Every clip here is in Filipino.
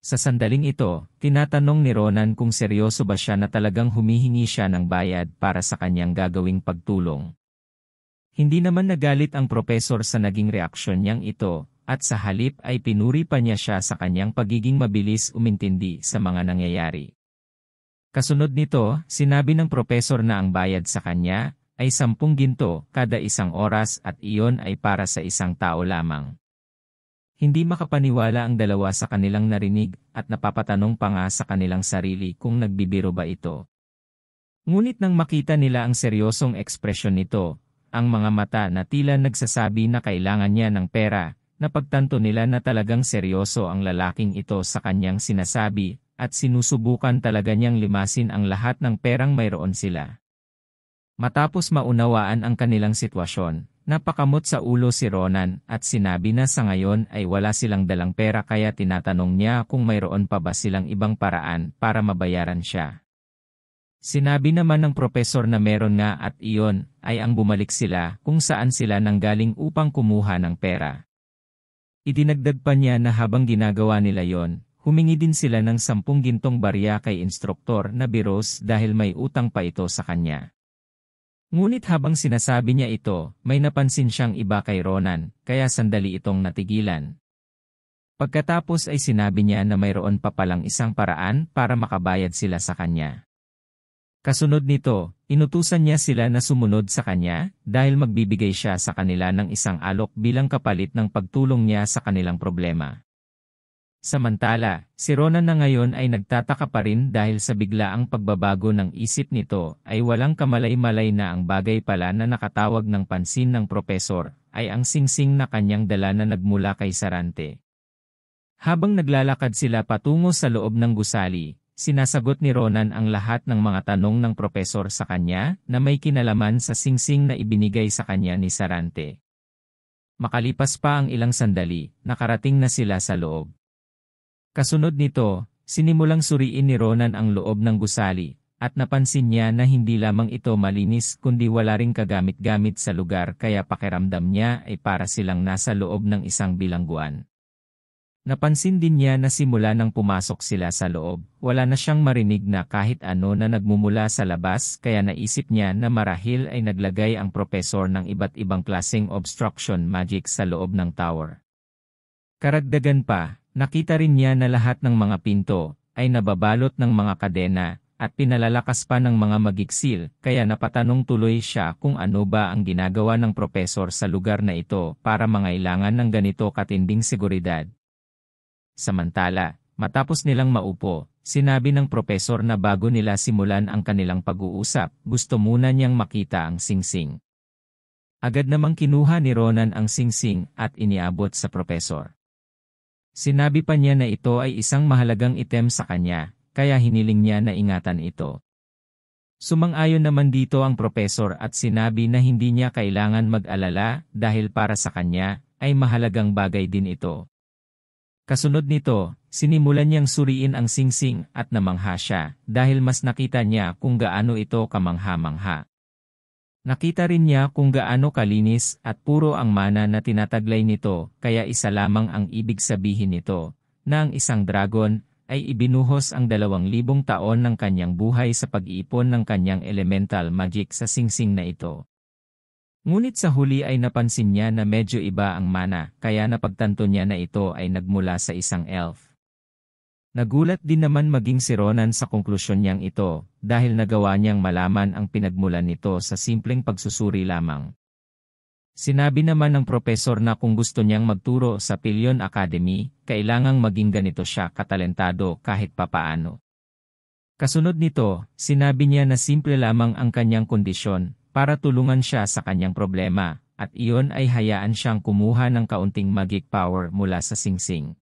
Sa sandaling ito, tinatanong ni Ronan kung seryoso ba siya na talagang humihingi siya ng bayad para sa kanyang gagawing pagtulong. Hindi naman nagalit ang propesor sa naging reaksyon niyang ito, at sa halip ay pinuri pa niya siya sa kanyang pagiging mabilis umintindi sa mga nangyayari. Kasunod nito, sinabi ng propesor na ang bayad sa kanya ay 10 ginto kada 1 oras at iyon ay para sa isang tao lamang. Hindi makapaniwala ang dalawa sa kanilang narinig at napapatanong pa nga sa kanilang sarili kung nagbibiro ba ito. Ngunit nang makita nila ang seryosong ekspresyon nito, ang mga mata na tila nagsasabi na kailangan niya ng pera, napagtanto nila na talagang seryoso ang lalaking ito sa kanyang sinasabi at sinusubukan talaga niyang limasin ang lahat ng perang mayroon sila. Matapos maunawaan ang kanilang sitwasyon, napakamot sa ulo si Ronan at sinabi na sa ngayon ay wala silang dalang pera kaya tinatanong niya kung mayroon pa ba silang ibang paraan para mabayaran siya. Sinabi naman ng propesor na meron nga at iyon ay ang bumalik sila kung saan sila nanggaling upang kumuha ng pera. Idinagdag pa niya na habang ginagawa nila yon, humingi din sila ng 10 gintong barya kay instruktor na Biros dahil may utang pa ito sa kanya. Ngunit habang sinasabi niya ito, may napansin siyang iba kay Ronan, kaya sandali itong natigilan. Pagkatapos ay sinabi niya na mayroon pa palang isang paraan para makabayad sila sa kanya. Kasunod nito, inutusan niya sila na sumunod sa kanya dahil magbibigay siya sa kanila ng isang alok bilang kapalit ng pagtulong niya sa kanilang problema. Samantala, si Ronan na ngayon ay nagtataka pa rin dahil sa biglaang pagbabago ng isip nito ay walang kamalay-malay na ang bagay pala na nakatawag ng pansin ng propesor ay ang singsing na kanyang dala na nagmula kay Sarante. Habang naglalakad sila patungo sa loob ng gusali, sinasagot ni Ronan ang lahat ng mga tanong ng propesor sa kanya na may kinalaman sa singsing na ibinigay sa kanya ni Sarante. Makalipas pa ang ilang sandali, nakarating na sila sa loob. Kasunod nito, sinimulang suriin ni Ronan ang loob ng gusali, at napansin niya na hindi lamang ito malinis kundi wala ring kagamit-gamit sa lugar kaya pakiramdam niya ay para silang nasa loob ng isang bilangguan. Napansin din niya na simula nang pumasok sila sa loob, wala na siyang marinig na kahit ano na nagmumula sa labas kaya naisip niya na marahil ay naglagay ang propesor ng iba't ibang klaseng obstruction magic sa loob ng tower. Karagdagan pa, nakita rin niya na lahat ng mga pinto ay nababalot ng mga kadena at pinalalakas pa ng mga magiksil kaya napatanong tuloy siya kung ano ba ang ginagawa ng propesor sa lugar na ito para mangailangan ng ganito katinding seguridad. Samantala, matapos nilang maupo, sinabi ng propesor na bago nila simulan ang kanilang pag-uusap, gusto muna niyang makita ang singsing. Agad namang kinuha ni Ronan ang singsing at iniabot sa propesor. Sinabi pa niya na ito ay isang mahalagang item sa kanya, kaya hiniling niya na ingatan ito. Sumang-ayon naman dito ang propesor at sinabi na hindi niya kailangan mag-alala dahil para sa kanya ay mahalagang bagay din ito. Kasunod nito, sinimulan niyang suriin ang singsing at namangha siya dahil mas nakita niya kung gaano ito kamangha-mangha. Nakita rin niya kung gaano kalinis at puro ang mana na tinataglay nito kaya isa lamang ang ibig sabihin nito, na ang isang dragon ay ibinuhos ang 2,000 taon ng kanyang buhay sa pag-iipon ng kanyang elemental magic sa singsing na ito. Ngunit sa huli ay napansin niya na medyo iba ang mana, kaya napagtanto niya na ito ay nagmula sa isang elf. Nagulat din naman maging si Ronan sa konklusyon niyang ito, dahil nagawa niyang malaman ang pinagmulan nito sa simpleng pagsusuri lamang. Sinabi naman ng propesor na kung gusto niyang magturo sa Pillion Academy, kailangang maging ganito siya katalentado kahit papaano. Kasunod nito, sinabi niya na simple lamang ang kanyang kondisyon, para tulungan siya sa kanyang problema, at iyon ay hayaan siyang kumuha ng kaunting magic power mula sa singsing.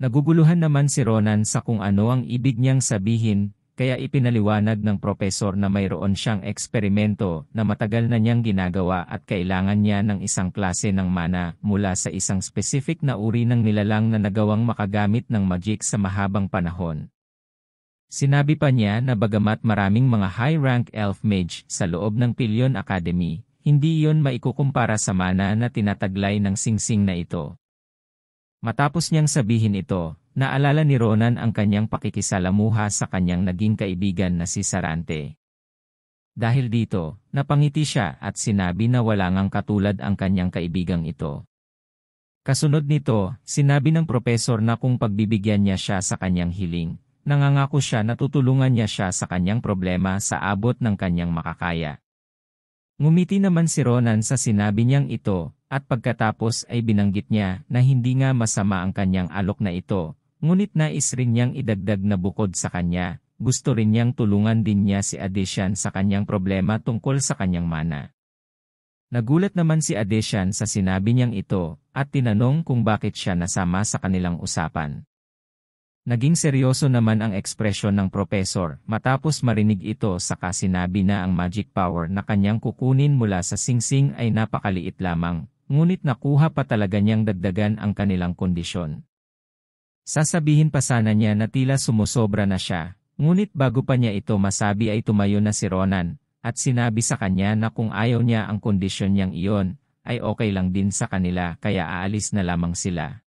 Naguguluhan naman si Ronan sa kung ano ang ibig niyang sabihin, kaya ipinaliwanag ng propesor na mayroon siyang eksperimento na matagal na niyang ginagawa at kailangan niya ng isang klase ng mana mula sa isang specific na uri ng nilalang na nagawang makagamit ng magic sa mahabang panahon. Sinabi pa niya na bagamat maraming mga high-rank elf mage sa loob ng Pillion Academy, hindi iyon maikukumpara sa mana na tinataglay ng singsing na ito. Matapos niyang sabihin ito, Naalala ni Ronan ang kanyang pakikisalamuha sa kanyang naging kaibigan na si Sarante. Dahil dito, napangiti siya at sinabi na wala ngang katulad ang kanyang kaibigang ito. Kasunod nito, sinabi ng propesor na kung pagbibigyan niya siya sa kanyang hiling, nangangako siya na tutulungan niya siya sa kanyang problema sa abot ng kanyang makakaya. Ngumiti naman si Ronan sa sinabi niyang ito, at pagkatapos ay binanggit niya na hindi nga masama ang kanyang alok na ito, ngunit nais rin niyang idagdag na bukod sa kanya, gusto rin niyang tulungan din niya si Adeshan sa kanyang problema tungkol sa kanyang mana. Nagulat naman si Adeshan sa sinabi niyang ito, at tinanong kung bakit siya nasama sa kanilang usapan. Naging seryoso naman ang ekspresyon ng propesor matapos marinig ito saka sinabi na ang magic power na kanyang kukunin mula sa singsing ay napakaliit lamang, ngunit nakuha pa talaga niyang dagdagan ang kanilang kondisyon. Sasabihin pa sana niya na tila sumusobra na siya, ngunit bago pa niya ito masabi ay tumayo na si Ronan, at sinabi sa kanya na kung ayaw niya ang kondisyon niyang iyon, ay okay lang din sa kanila kaya aalis na lamang sila.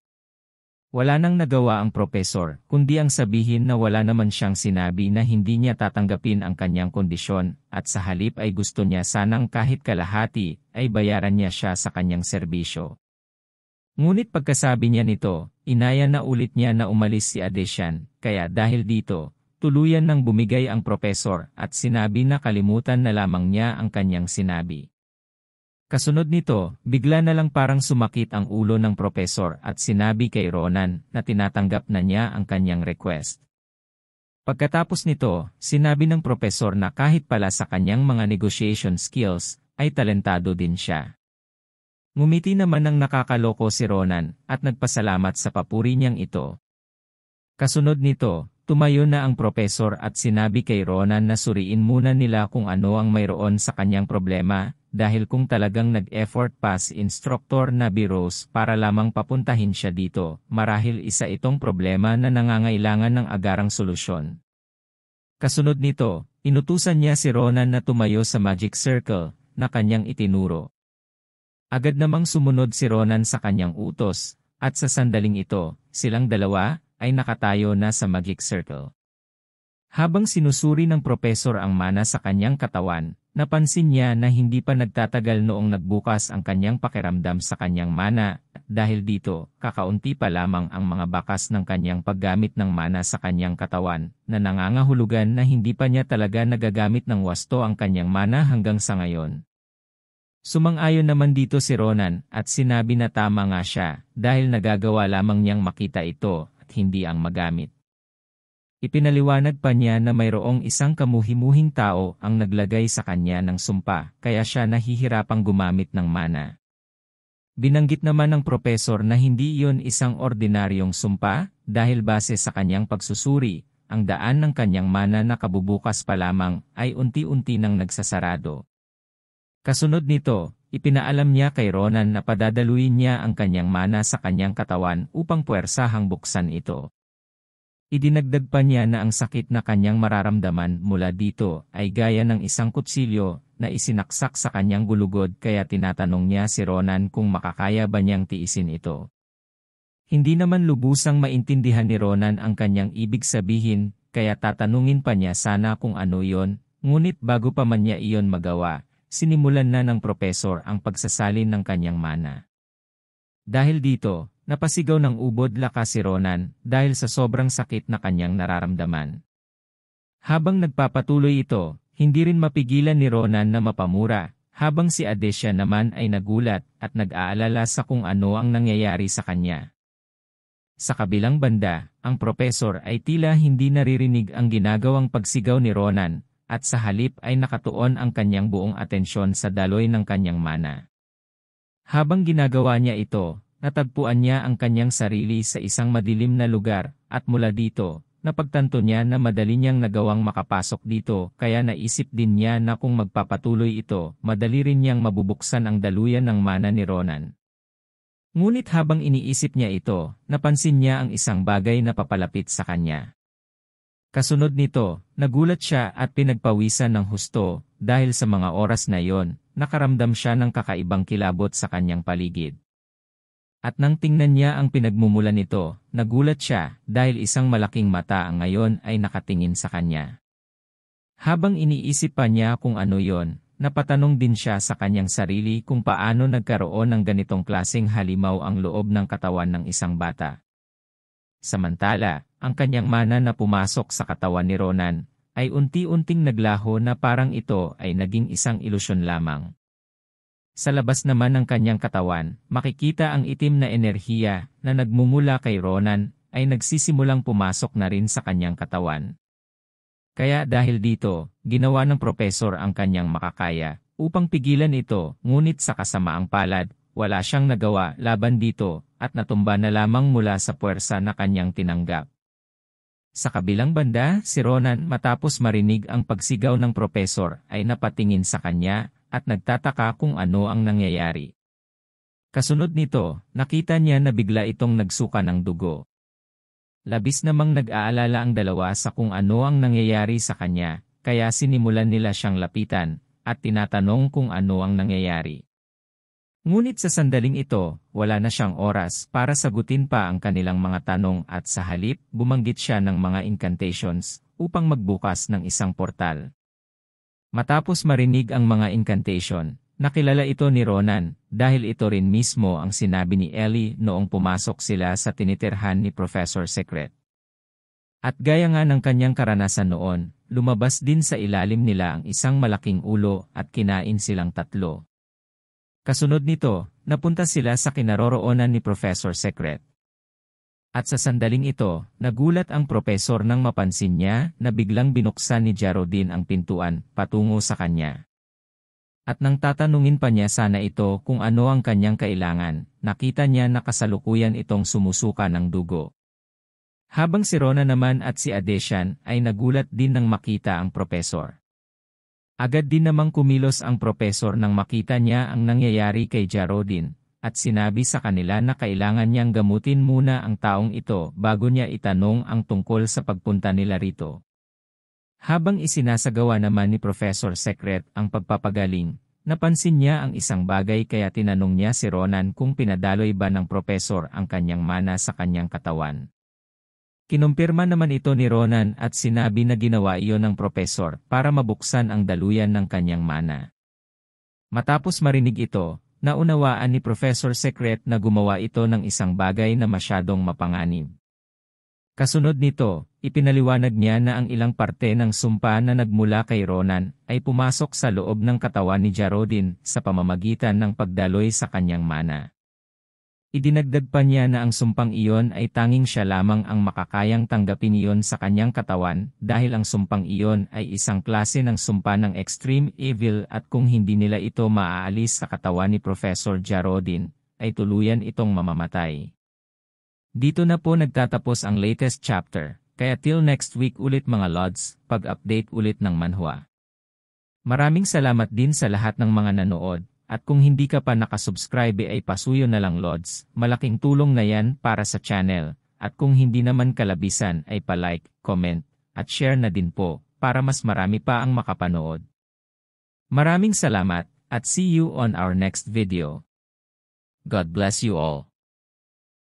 Wala nang nagawa ang propesor, kundi ang sabihin na wala naman siyang sinabi na hindi niya tatanggapin ang kanyang kondisyon, at sa halip ay gusto niya sanang kahit kalahati, ay bayaran niya siya sa kanyang serbisyo. Ngunit pagkasabi niya nito, inaya na ulit niya na umalis si Adeshan, kaya dahil dito, tuluyan nang bumigay ang propesor at sinabi na kalimutan na lamang niya ang kanyang sinabi. Kasunod nito, bigla na lang parang sumakit ang ulo ng propesor at sinabi kay Ronan na tinatanggap na niya ang kanyang request. Pagkatapos nito, sinabi ng propesor na kahit pala sa kanyang mga negotiation skills, ay talentado din siya. Ngumiti naman ng nakakaloko si Ronan at nagpasalamat sa papuri niyang ito. Kasunod nito, tumayo na ang propesor at sinabi kay Ronan na suriin muna nila kung ano ang mayroon sa kanyang problema, dahil kung talagang nag-effort pa si instructor na Rose para lamang papuntahin siya dito, marahil isa itong problema na nangangailangan ng agarang solusyon. Kasunod nito, inutusan niya si Ronan na tumayo sa magic circle na kanyang itinuro. Agad namang sumunod si Ronan sa kanyang utos, at sa sandaling ito, silang dalawa ay nakatayo na sa magic circle. Habang sinusuri ng propesor ang mana sa kanyang katawan, napansin niya na hindi pa nagtatagal noong nagbukas ang kanyang pakiramdam sa kanyang mana, dahil dito, kakaunti pa lamang ang mga bakas ng kanyang paggamit ng mana sa kanyang katawan, na nangangahulugan na hindi pa niya talaga nagagamit ng wasto ang kanyang mana hanggang sa ngayon. Sumang-ayon naman dito si Ronan at sinabi na tama nga siya, dahil nagagawa lamang niyang makita ito at hindi ang magamit. Ipinaliwanag pa niya na mayroong isang kamuhimuhing tao ang naglagay sa kanya ng sumpa, kaya siya nahihirapang gumamit ng mana. Binanggit naman ng propesor na hindi iyon isang ordinaryong sumpa, dahil base sa kanyang pagsusuri, ang daan ng kanyang mana na kabubukas pa lamang ay unti-unti nang nagsasarado. Kasunod nito, ipinaalam niya kay Ronan na padadaluin niya ang kanyang mana sa kanyang katawan upang puwersahang buksan ito. Idinagdag pa niya na ang sakit na kanyang mararamdaman mula dito ay gaya ng isang kutsilyo na isinaksak sa kanyang gulugod kaya tinatanong niya si Ronan kung makakaya ba niyang tiisin ito. Hindi naman lubusang maintindihan ni Ronan ang kanyang ibig sabihin kaya tatanungin pa niya sana kung ano iyon, ngunit bago pa man niya iyon magawa, sinimulan na ng propesor ang pagsasalin ng kanyang mana. Dahil dito, napasigaw ng ubod lakas si Ronan dahil sa sobrang sakit na kanyang nararamdaman. Habang nagpapatuloy ito, hindi rin mapigilan ni Ronan na mapamura, habang si Adesha naman ay nagulat at nag-aalala sa kung ano ang nangyayari sa kanya. Sa kabilang banda, ang propesor ay tila hindi naririnig ang ginagawang pagsigaw ni Ronan, at sa halip ay nakatuon ang kanyang buong atensyon sa daloy ng kanyang mana. Habang ginagawa niya ito, natagpuan niya ang kanyang sarili sa isang madilim na lugar, at mula dito, napagtanto niya na madali niyang nagawang makapasok dito kaya naisip din niya na kung magpapatuloy ito, madali rin niyang mabubuksan ang daluyan ng mana ni Ronan. Ngunit habang iniisip niya ito, napansin niya ang isang bagay na papalapit sa kanya. Kasunod nito, nagulat siya at pinagpawisan ng husto, dahil sa mga oras na iyon, nakaramdam siya ng kakaibang kilabot sa kanyang paligid. At nang tingnan niya ang pinagmumulan nito, nagulat siya dahil isang malaking mata ang ngayon ay nakatingin sa kanya. Habang iniisip pa niya kung ano yon, napatanong din siya sa kanyang sarili kung paano nagkaroon ng ganitong klaseng halimaw ang loob ng katawan ng isang bata. Samantala, ang kanyang mana na pumasok sa katawan ni Ronan ay unti-unting naglaho na parang ito ay naging isang ilusyon lamang. Sa labas naman ng kanyang katawan, makikita ang itim na enerhiya na nagmumula kay Ronan ay nagsisimulang pumasok na rin sa kanyang katawan. Kaya dahil dito, ginawa ng propesor ang kanyang makakaya upang pigilan ito, ngunit sa kasamaang palad, wala siyang nagawa laban dito at natumba na lamang mula sa puwersa na kanyang tinanggap. Sa kabilang banda, si Ronan matapos marinig ang pagsigaw ng propesor ay napatingin sa kanya at nagtataka kung ano ang nangyayari. Kasunod nito, nakita niya na bigla itong nagsuka ng dugo. Labis namang nag-aalala ang dalawa sa kung ano ang nangyayari sa kanya, kaya sinimulan nila siyang lapitan at tinatanong kung ano ang nangyayari. Ngunit sa sandaling ito, wala na siyang oras para sagutin pa ang kanilang mga tanong at sa halip, bumanggit siya ng mga incantations upang magbukas ng isang portal. Matapos marinig ang mga incantation, nakilala ito ni Ronan dahil ito rin mismo ang sinabi ni Ellie noong pumasok sila sa tinitirhan ni Professor Secret. At gaya nga ng kanyang karanasan noon, lumabas din sa ilalim nila ang isang malaking ulo at kinain silang tatlo. Kasunod nito, napunta sila sa kinaroroonan ni Professor Secret. At sa sandaling ito, nagulat ang propesor nang mapansin niya na biglang binuksan ni Geraldine ang pintuan patungo sa kanya. At nang tatanungin pa niya sana ito kung ano ang kanyang kailangan, nakita niya na kasalukuyan itong sumusuka ng dugo. Habang si Rona naman at si Adesian ay nagulat din nang makita ang propesor. Agad din namang kumilos ang propesor nang makita niya ang nangyayari kay Geraldine. At sinabi sa kanila na kailangan niyang gamutin muna ang taong ito bago niya itanong ang tungkol sa pagpunta nila rito. Habang isinasagawa naman ni Professor Secret ang pagpapagaling, napansin niya ang isang bagay kaya tinanong niya si Ronan kung pinadaloy ba ng propesor ang kanyang mana sa kanyang katawan. Kinumpirma naman ito ni Ronan at sinabi na ginawa iyon ng propesor para mabuksan ang daluyan ng kanyang mana. Matapos marinig ito, naunawaan ni Professor Secret na gumawa ito ng isang bagay na masyadong mapanganib. Kasunod nito, ipinaliwanag niya na ang ilang parte ng sumpa na nagmula kay Ronan ay pumasok sa loob ng katawan ni Geraldine sa pamamagitan ng pagdaloy sa kanyang mana. Idinagdag pa niya na ang sumpang iyon ay tanging siya lamang ang makakayang tanggapin iyon sa kanyang katawan dahil ang sumpang iyon ay isang klase ng sumpa ng extreme evil at kung hindi nila ito maaalis sa katawan ni Professor Geraldine, ay tuluyan itong mamamatay. Dito na po nagtatapos ang latest chapter, kaya till next week ulit mga Lods, pag-update ulit ng manhwa. Maraming salamat din sa lahat ng mga nanood. At kung hindi ka pa nakasubscribe ay pasuyo na lang Lods, malaking tulong na yan para sa channel. At kung hindi naman kalabisan ay pa-like, comment, at share na din po, para mas marami pa ang makapanood. Maraming salamat, at see you on our next video. God bless you all.